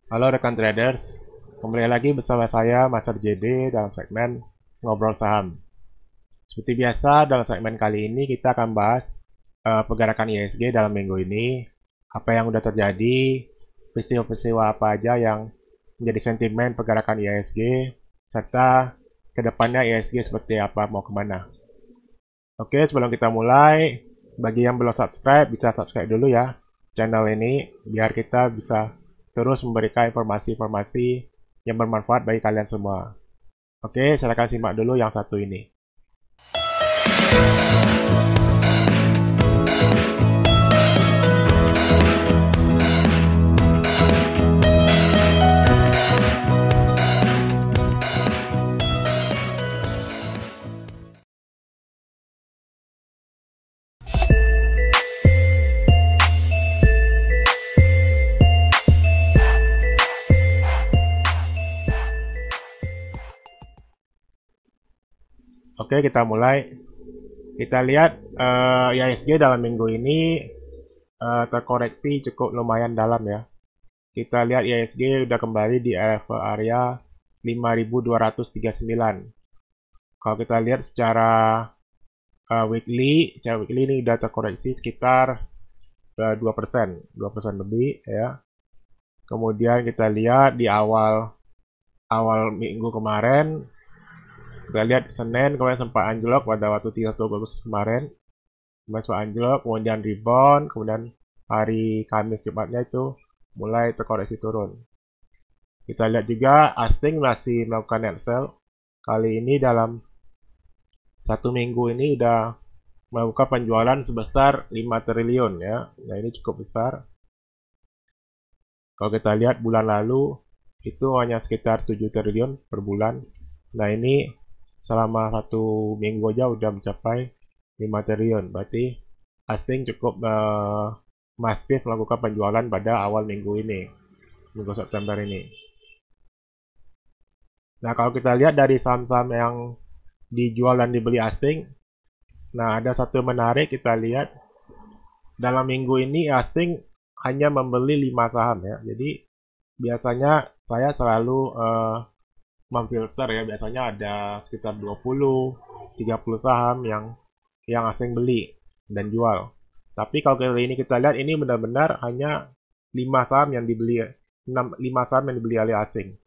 Halo rekan traders, kembali lagi bersama saya Master JD dalam segmen Ngobrol Saham. Seperti biasa, dalam segmen kali ini kita akan bahas pergerakan IHSG dalam minggu ini, apa yang sudah terjadi, peristiwa-peristiwa apa aja yang menjadi sentimen pergerakan IHSG, serta kedepannya IHSG seperti apa, mau kemana. Oke, sebelum kita mulai, bagi yang belum subscribe, bisa subscribe dulu ya channel ini, biar kita bisa terus memberikan informasi-informasi yang bermanfaat bagi kalian semua. Oke, silakan simak dulu yang satu ini. Oke, kita mulai. Kita lihat IHSG dalam minggu ini terkoreksi cukup lumayan dalam ya. Kita lihat IHSG udah kembali di level area 5239. Kalau kita lihat secara weekly ini udah terkoreksi sekitar 2%, 2% lebih ya. Kemudian kita lihat di awal minggu kemarin, kita lihat Senin kemarin sempat anjlok pada waktu 31 Agustus kemarin, sempat anjlok, kemudian rebound, kemudian hari Kamis Jumatnya itu mulai terkoreksi turun. Kita lihat juga asing masih melakukan net sell. Kali ini dalam satu minggu ini udah melakukan penjualan sebesar 5 triliun ya. Nah, ini cukup besar. Kalau kita lihat bulan lalu itu hanya sekitar 7 triliun per bulan. Nah, ini selama satu minggu aja udah mencapai 5 triliun. Berarti asing cukup masif melakukan penjualan pada awal minggu ini, minggu September ini. Nah, kalau kita lihat dari saham-saham yang dijual dan dibeli asing, nah ada satu yang menarik kita lihat dalam minggu ini asing hanya membeli 5 saham ya. Jadi biasanya saya selalu memfilter ya, biasanya ada sekitar 20-30 saham yang asing beli dan jual. Tapi kalau kali ini kita lihat ini benar-benar hanya 5 saham yang dibeli, 5 saham yang dibeli oleh asing.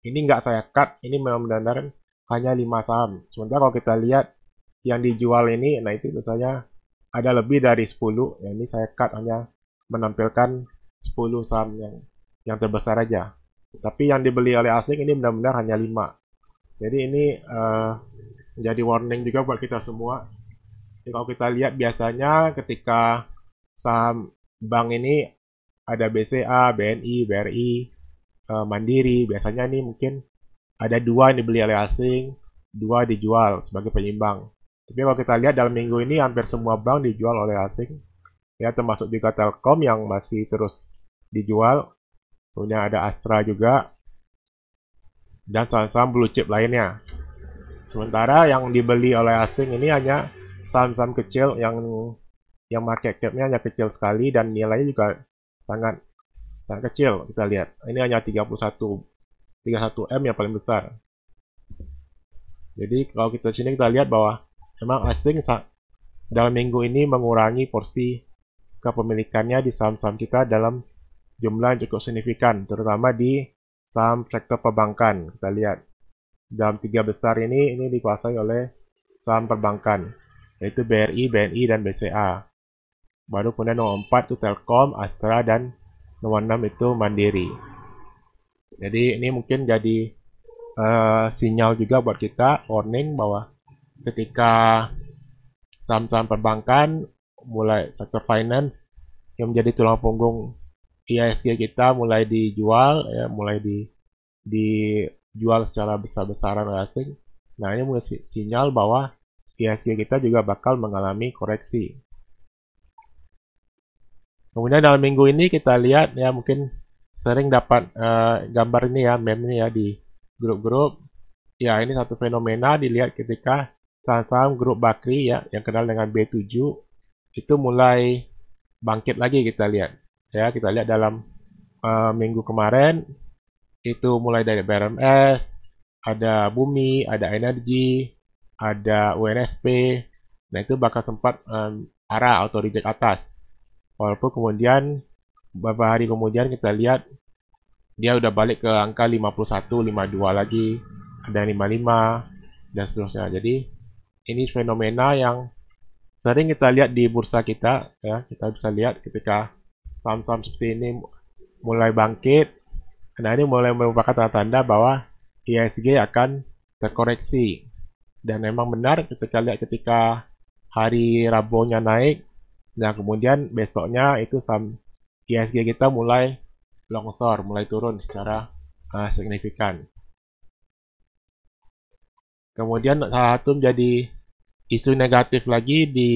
Ini nggak saya cut, ini memang benar-benar hanya 5 saham. Sementara kalau kita lihat yang dijual ini, nah itu misalnya ada lebih dari 10, ya ini saya cut hanya menampilkan 10 saham yang terbesar aja. Tapi yang dibeli oleh asing ini benar-benar hanya 5. Jadi ini menjadi warning juga buat kita semua. Jadi kalau kita lihat biasanya ketika saham bank ini ada BCA, BNI, BRI, Mandiri, biasanya ini mungkin ada 2 yang dibeli oleh asing, 2 dijual sebagai penyeimbang. Tapi kalau kita lihat dalam minggu ini hampir semua bank dijual oleh asing, ya termasuk juga Telkom yang masih terus dijual, punya ada Astra juga, dan saham-saham blue chip lainnya. Sementara yang dibeli oleh asing ini hanya saham-saham kecil yang market cap-nya hanya kecil sekali dan nilainya juga sangat sangat kecil. Kita lihat, ini hanya 31 M yang paling besar. Jadi kalau kita sini kita lihat bahwa memang asing dalam minggu ini mengurangi porsi kepemilikannya di saham-saham kita dalam jumlah yang cukup signifikan, terutama di saham sektor perbankan. Kita lihat dalam 3 besar ini dikuasai oleh saham perbankan, yaitu BRI, BNI, dan BCA. Baru kemudian nomor 4 itu Telkom, Astra, dan nomor 6 itu Mandiri. Jadi ini mungkin jadi sinyal juga buat kita, warning bahwa ketika saham-saham perbankan, mulai sektor finance yang menjadi tulang punggung IHSG kita mulai dijual, ya, mulai dijual secara besar-besaran oleh asing. Nah, ini mulai sinyal bahwa IHSG kita juga bakal mengalami koreksi. Kemudian dalam minggu ini kita lihat ya mungkin sering dapat gambar ini ya, meme ini ya di grup-grup. Ya, ini satu fenomena dilihat ketika saham-saham grup Bakri ya yang kenal dengan B7 itu mulai bangkit lagi kita lihat. Ya, kita lihat dalam minggu kemarin itu mulai dari BRMS, ada Bumi, ada Energi, ada UNSP. Nah itu bakal sempat arah auto reject atas. Walaupun kemudian beberapa hari kemudian kita lihat dia udah balik ke angka 51, 52 lagi, ada 55 dan seterusnya. Jadi ini fenomena yang sering kita lihat di bursa kita, ya. Kita bisa lihat ketika saham-saham seperti ini mulai bangkit. Nah ini mulai merupakan tanda-tanda bahwa IHSG akan terkoreksi. Dan memang benar ketika lihat ketika hari Rabunya naik, nah kemudian besoknya itu saham IHSG kita mulai longsor, mulai turun secara signifikan. Kemudian salah satu menjadi isu negatif lagi di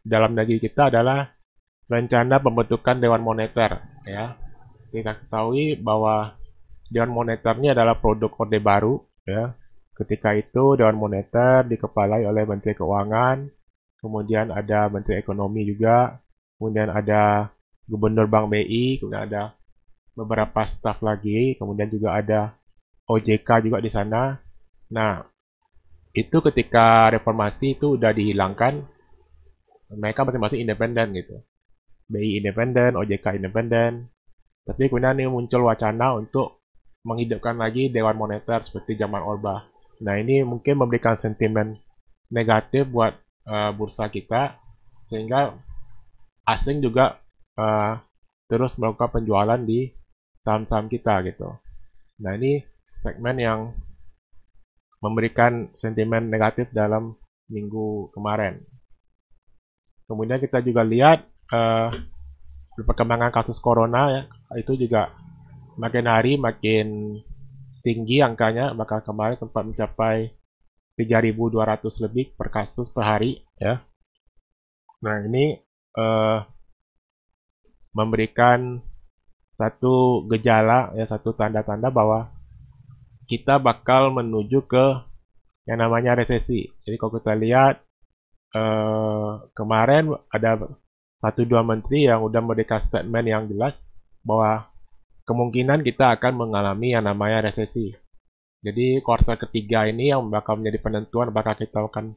dalam negeri kita adalah rencana pembentukan Dewan Moneter. Ya, kita ketahui bahwa Dewan Moneter ini adalah produk Orde Baru. Ya, ketika itu Dewan Moneter dikepalai oleh Menteri Keuangan, kemudian ada Menteri Ekonomi juga, kemudian ada Gubernur Bank BI, kemudian ada beberapa staf lagi, kemudian juga ada OJK juga di sana. Nah, itu ketika reformasi itu udah dihilangkan, mereka masing-masing independen gitu. BI independen, OJK independen. Tapi kemudian ini muncul wacana untuk menghidupkan lagi Dewan Moneter seperti zaman Orba. Nah ini mungkin memberikan sentimen negatif buat bursa kita, sehingga asing juga terus melakukan penjualan di saham-saham kita gitu. Nah ini segmen yang memberikan sentimen negatif dalam minggu kemarin. Kemudian kita juga lihat perkembangan kasus corona, ya, itu juga makin hari makin tinggi angkanya, maka kemarin sempat mencapai 3.200 lebih per kasus per hari, ya. Nah ini memberikan satu gejala, ya, satu tanda-tanda bahwa kita bakal menuju ke yang namanya resesi. Jadi kalau kita lihat kemarin ada 1-2 menteri yang udah memberikan statement yang jelas bahwa kemungkinan kita akan mengalami yang namanya resesi. Jadi kuartal ketiga ini yang bakal menjadi penentuan apakah kita akan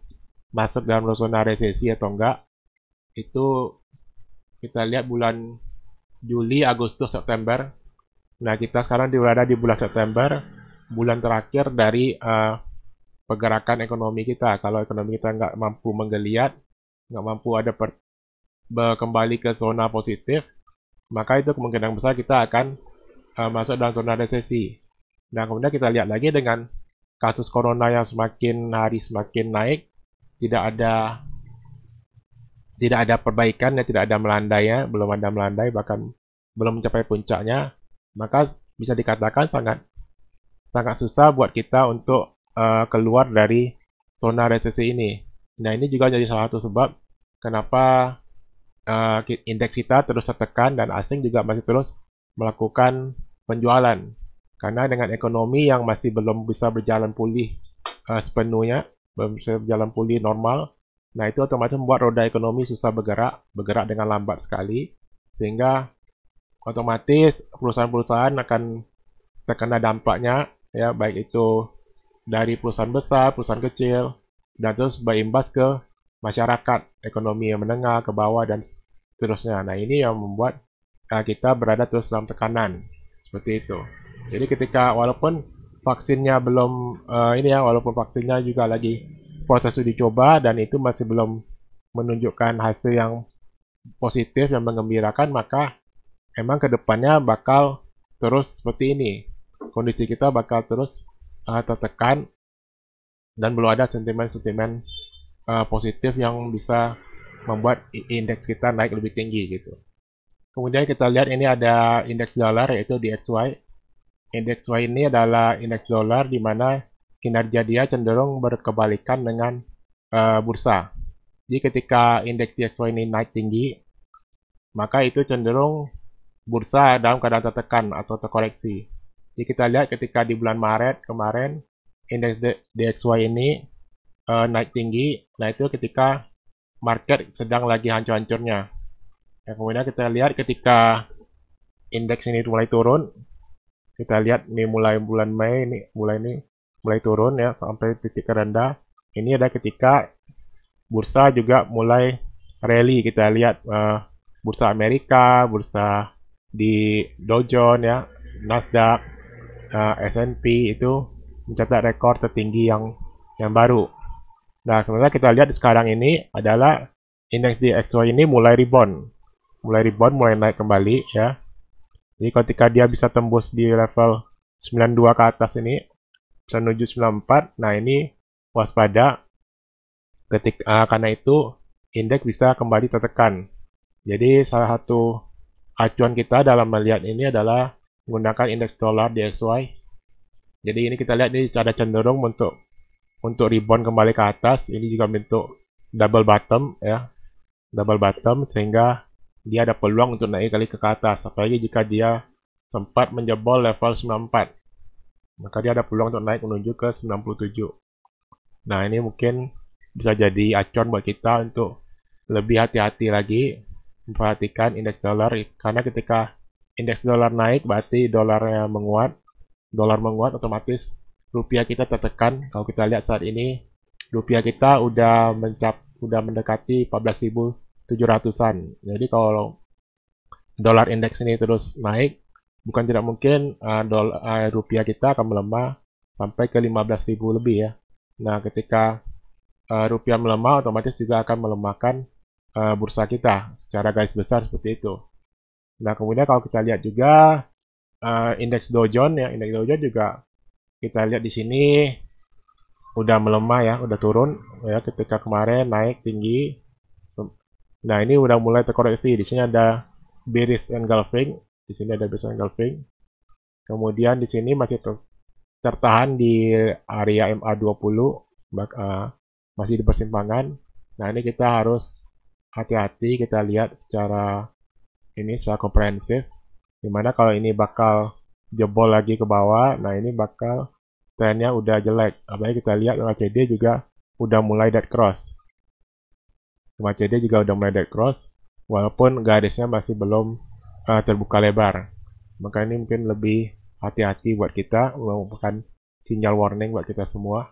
masuk dalam zona resesi atau enggak. Itu kita lihat bulan Juli, Agustus, September. Nah kita sekarang berada di bulan September, bulan terakhir dari pergerakan ekonomi kita. Kalau ekonomi kita nggak mampu menggeliat, nggak mampu ada kembali ke zona positif, maka itu kemungkinan besar kita akan masuk dalam zona resesi. Nah kemudian kita lihat lagi dengan kasus corona yang semakin hari semakin naik, tidak ada perbaikan, ya, tidak ada melandainya, belum ada melandai, bahkan belum mencapai puncaknya, maka bisa dikatakan sangat susah buat kita untuk keluar dari zona resesi ini. Nah ini juga jadi salah satu sebab kenapa indeks kita terus tertekan dan asing juga masih terus melakukan penjualan. Karena dengan ekonomi yang masih belum bisa berjalan pulih sepenuhnya, belum bisa berjalan pulih normal, nah itu otomatis membuat roda ekonomi susah bergerak dengan lambat sekali, sehingga otomatis perusahaan-perusahaan akan terkena dampaknya, ya, baik itu dari perusahaan besar, perusahaan kecil, dan terus berimbas ke masyarakat, ekonomi yang menengah, ke bawah, dan seterusnya. Nah ini yang membuat kita berada terus dalam tekanan, seperti itu. Jadi ketika walaupun vaksinnya belum walaupun vaksinnya juga lagi proses uji coba dan itu masih belum menunjukkan hasil yang positif yang menggembirakan, maka emang kedepannya bakal terus seperti ini. Kondisi kita bakal terus tertekan dan belum ada sentimen-sentimen positif yang bisa membuat indeks kita naik lebih tinggi gitu. Kemudian kita lihat ini ada indeks dolar yaitu DXY. Indeks Y ini adalah indeks dolar di mana kinerja dia cenderung berkebalikan dengan bursa. Jadi ketika indeks DXY ini naik tinggi, maka itu cenderung bursa dalam keadaan tertekan atau terkoreksi. Jadi kita lihat ketika di bulan Maret kemarin indeks DXY ini naik tinggi, nah itu ketika market sedang lagi hancur-hancurnya. Kemudian kita lihat ketika indeks ini mulai turun. Kita lihat nih mulai bulan Mei ini mulai turun ya sampai titik terendah. Ini ada ketika bursa juga mulai rally. Kita lihat bursa Amerika, bursa di Dow Jones ya, Nasdaq, S&P itu mencatat rekor tertinggi yang baru. Nah, sebenarnya kita lihat sekarang ini adalah indeks DXY ini mulai rebound, mulai naik kembali ya. Jadi ketika dia bisa tembus di level 92 ke atas ini, bisa menuju 94, nah ini waspada karena itu indeks bisa kembali tertekan. Jadi salah satu acuan kita dalam melihat ini adalah menggunakan indeks dolar DXY. Jadi ini kita lihat ini ada cenderung untuk rebound kembali ke atas. Ini juga bentuk double bottom ya, double bottom sehingga dia ada peluang untuk naik kali ke atas. Apalagi jika dia sempat menjebol level 94, maka dia ada peluang untuk naik menuju ke 97. Nah ini mungkin bisa jadi acuan buat kita untuk lebih hati-hati lagi memperhatikan indeks dolar, karena ketika indeks dolar naik berarti dolarnya menguat. Dolar menguat otomatis rupiah kita tertekan. Kalau kita lihat saat ini rupiah kita udah mendekati 14.700-an. Jadi kalau dolar indeks ini terus naik, bukan tidak mungkin rupiah kita akan melemah sampai ke 15.000 lebih ya. Nah, ketika rupiah melemah, otomatis juga akan melemahkan bursa kita secara garis besar seperti itu. Nah, kemudian kalau kita lihat juga indeks Dow Jones ya, indeks Dow Jones juga kita lihat di sini udah melemah ya, udah turun ya, ketika kemarin naik tinggi. Nah, ini udah mulai terkoreksi. Di sini ada bearish engulfing, di sini ada bearish engulfing. Kemudian di sini masih tertahan di area MA20, masih di persimpangan. Nah, ini kita harus hati-hati, kita lihat secara komprehensif, dimana kalau ini bakal jebol lagi ke bawah. Nah, ini bakal trennya udah jelek. Apalagi kita lihat MACD juga udah mulai dead cross. MACD juga udah mulai dead cross, walaupun garisnya masih belum terbuka lebar. Maka ini mungkin lebih hati-hati buat kita, merupakan sinyal warning buat kita semua.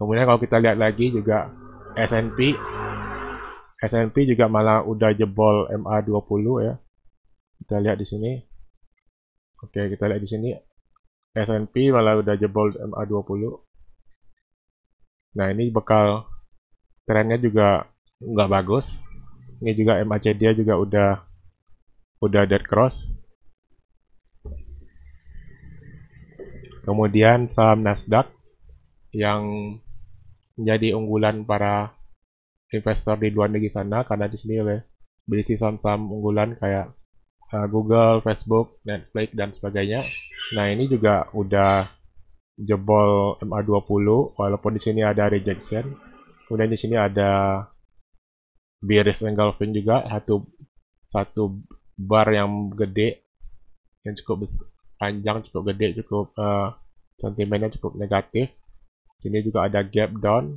Kemudian kalau kita lihat lagi juga S&P juga malah udah jebol MA20 ya. Kita lihat di sini. Oke, kita lihat di sini S&P malah udah jebol MA20. Nah, ini bakal trennya juga nggak bagus. Ini juga MACD juga udah dead cross. Kemudian saham Nasdaq yang menjadi unggulan para investor di luar negeri sana, karena di sini berisi saham-saham unggulan kayak Google, Facebook, Netflix dan sebagainya. Nah, ini juga udah jebol MA20, walaupun di sini ada rejection. Kemudian di sini ada bearish engulfing juga, satu bar yang gede, yang cukup panjang, cukup gede, cukup sentimennya cukup negatif. Sini juga ada gap down.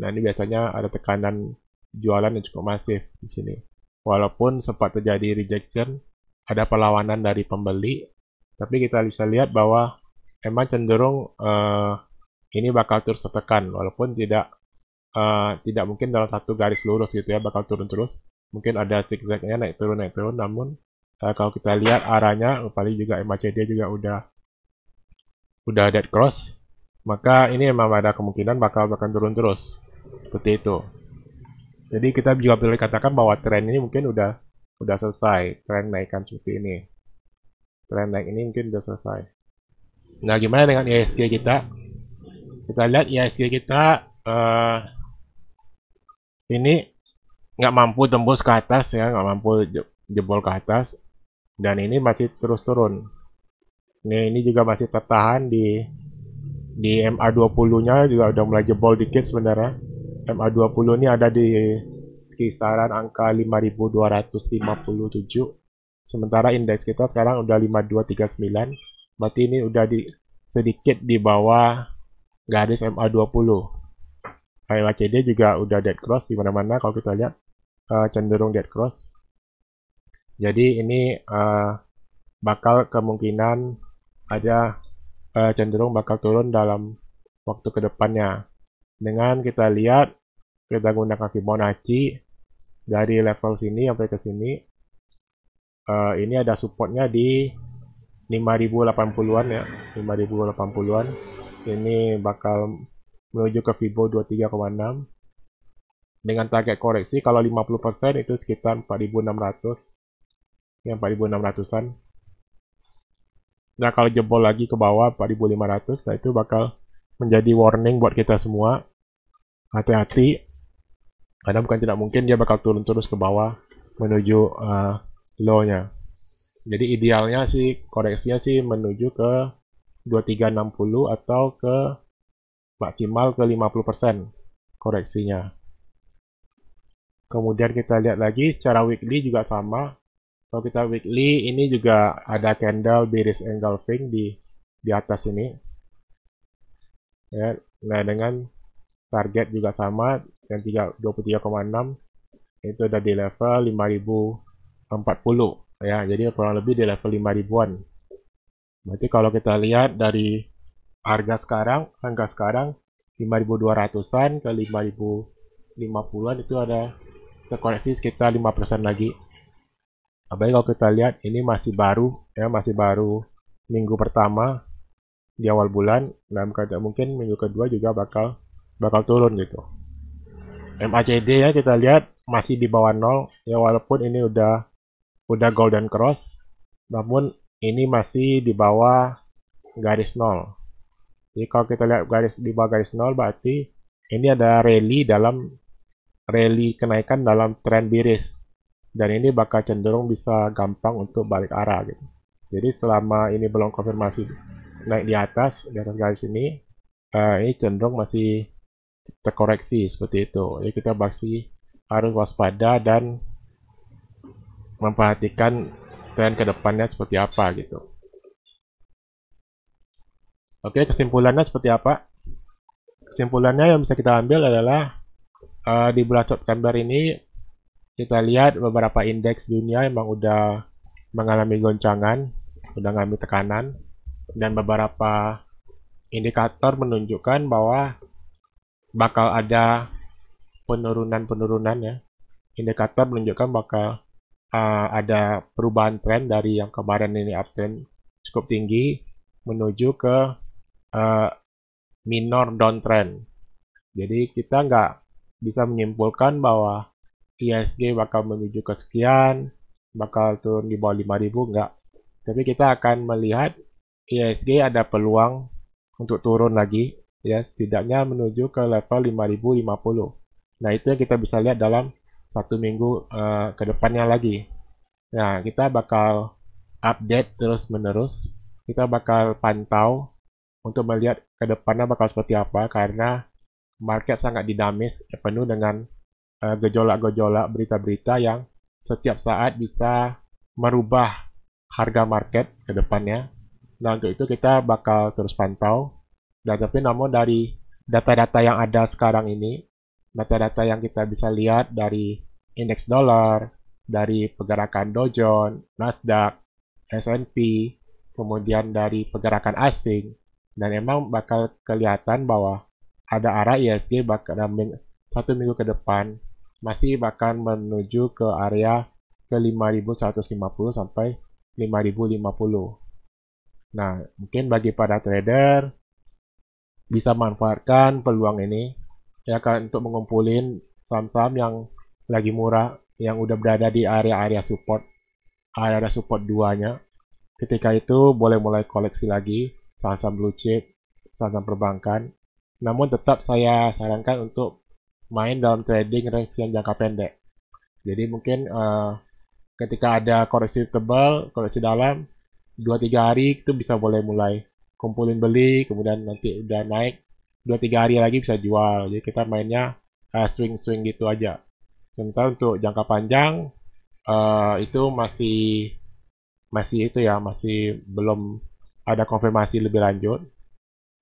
Nah, ini biasanya ada tekanan jualan yang cukup masif di sini. Walaupun sempat terjadi rejection, ada perlawanan dari pembeli, tapi kita bisa lihat bahwa emang cenderung ini bakal terus tertekan, walaupun tidak mungkin dalam satu garis lurus gitu ya, bakal turun terus. Mungkin ada zigzagnya naik turun, namun kalau kita lihat arahnya, paling juga MACD juga udah dead cross, maka ini memang ada kemungkinan bakal turun terus seperti itu. Jadi kita juga boleh katakan bahwa tren ini mungkin udah selesai, tren naikkan seperti ini. Tren naik ini mungkin udah selesai. Nah, gimana dengan IHSG kita? Kita lihat IHSG kita ini nggak mampu tembus ke atas ya, nggak mampu jebol ke atas, dan ini masih terus turun. Ini juga masih tertahan di MA20-nya juga udah mulai jebol dikit sebenarnya. MA20 ini ada di kisaran angka 5.257. Sementara indeks kita sekarang udah 5.239. Berarti ini udah sedikit di bawah garis MA20. MACD juga udah dead cross di mana-mana kalau kita lihat cenderung dead cross. Jadi ini bakal kemungkinan ada cenderung bakal turun dalam waktu kedepannya. Dengan kita lihat, kita gunakan Fibonacci dari level sini sampai ke sini. Ini ada supportnya di 5080-an ya, 5080-an. Ini bakal menuju ke Fibo 23,6 dengan target koreksi kalau 50% itu sekitar 4600 ya, 4600-an. Nah, kalau jebol lagi ke bawah 4500, nah itu bakal menjadi warning buat kita semua. Hati-hati, karena bukan tidak mungkin dia bakal turun terus ke bawah menuju low-nya. Jadi idealnya sih koreksinya sih menuju ke 2360 atau ke maksimal ke 50% koreksinya. Kemudian kita lihat lagi secara weekly juga sama. Kalau kita weekly ini juga ada candle bearish engulfing di atas ini. Ya, nah dengan target juga sama yang 23,6 itu ada di level 5040 ya. Jadi kurang lebih di level 5000-an. Berarti kalau kita lihat dari harga sekarang 5200-an ke 5050-an itu ada terkoreksi sekitar 5% lagi. Apalagi kalau kita lihat ini masih baru ya, masih baru minggu pertama di awal bulan, dan mungkin minggu kedua juga bakal turun gitu. MACD ya kita lihat masih di bawah 0 ya, walaupun ini udah golden cross, namun ini masih di bawah garis 0. Jadi kalau kita lihat di bawah garis 0 berarti ini ada rally kenaikan dalam tren bearish, dan ini bakal cenderung bisa gampang untuk balik arah gitu. Jadi selama ini belum konfirmasi naik di atas garis ini cenderung masih terkoreksi seperti itu. Jadi kita masih harus waspada dan memperhatikan tren kedepannya seperti apa gitu. Oke, kesimpulannya seperti apa? Kesimpulannya yang bisa kita ambil adalah di bulan September ini kita lihat beberapa indeks dunia memang udah mengalami goncangan, udah mengalami tekanan, dan beberapa indikator menunjukkan bahwa bakal ada penurunan ya. Indikator menunjukkan bakal ada perubahan tren dari yang kemarin ini uptrend cukup tinggi menuju ke minor downtrend. Jadi kita nggak bisa menyimpulkan bahwa IHSG bakal menuju ke sekian, bakal turun di bawah 5000, enggak. Tapi kita akan melihat IHSG ada peluang untuk turun lagi, ya, setidaknya menuju ke level 5050. Nah, itu yang kita bisa lihat dalam satu minggu ke depannya lagi. Nah, kita bakal update terus-menerus. Kita bakal pantau untuk melihat ke depannya bakal seperti apa, karena market sangat dinamis, penuh dengan gejolak-gejolak berita-berita yang setiap saat bisa merubah harga market ke depannya. Nah, untuk itu kita bakal terus pantau. Dan tapi namun dari data-data yang ada sekarang ini, data-data yang kita bisa lihat dari indeks dolar, dari pergerakan Dow Jones, Nasdaq, S&P, kemudian dari pergerakan asing, dan emang bakal kelihatan bahwa ada arah IHSG bakal satu minggu ke depan masih bakal menuju ke area ke 5150 sampai 5050. Nah, mungkin bagi para trader bisa manfaatkan peluang ini ya kan, untuk mengumpulin saham-saham yang lagi murah, yang udah berada di area support 2-nya. Ketika itu boleh mulai koleksi lagi saham-saham blue chip, saham-saham perbankan. Namun tetap saya sarankan untuk main dalam trading range yang jangka pendek. Jadi mungkin ketika ada koreksi tebal, koreksi dalam 2-3 hari itu bisa boleh mulai kumpulin beli, kemudian nanti udah naik 2-3 hari lagi bisa jual. Jadi kita mainnya swing-swing gitu aja. Sementara untuk jangka panjang itu masih itu ya, masih belum ada konfirmasi lebih lanjut.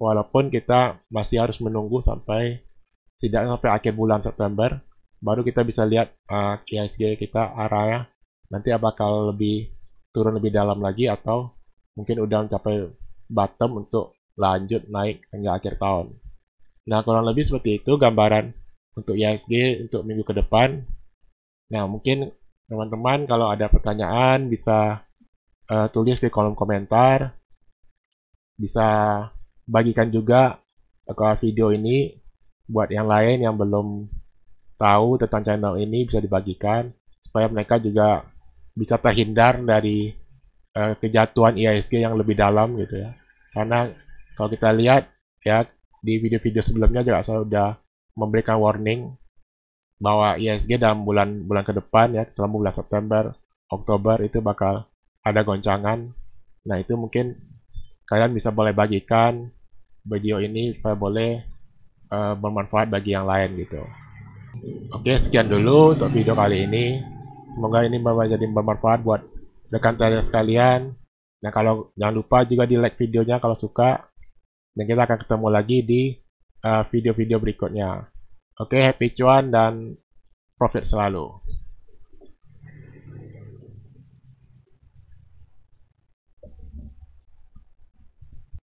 Walaupun kita masih harus menunggu sampai setidaknya sampai akhir bulan September, baru kita bisa lihat IHSG kita arahnya nanti bakal lebih turun lebih dalam lagi atau mungkin udah mencapai bottom untuk lanjut naik hingga akhir tahun. Nah, kurang lebih seperti itu gambaran untuk IHSG untuk minggu ke depan. Nah, mungkin teman-teman kalau ada pertanyaan bisa tulis di kolom komentar. Bisa bagikan juga video ini buat yang lain yang belum tahu tentang channel ini, bisa dibagikan supaya mereka juga bisa terhindar dari kejatuhan IHSG yang lebih dalam gitu ya. Karena kalau kita lihat ya di video-video sebelumnya juga saya sudah memberikan warning bahwa IHSG dalam bulan ke depan ya, dalam bulan September, Oktober itu bakal ada goncangan. Nah, itu mungkin kalian bisa boleh bagikan video ini supaya boleh bermanfaat bagi yang lain gitu. Oke, sekian dulu untuk video kali ini. Semoga ini jadi bermanfaat buat rekan kalian sekalian. Nah, kalau jangan lupa juga di like videonya kalau suka. Dan kita akan ketemu lagi di video-video berikutnya. Oke, happy cuan dan profit selalu.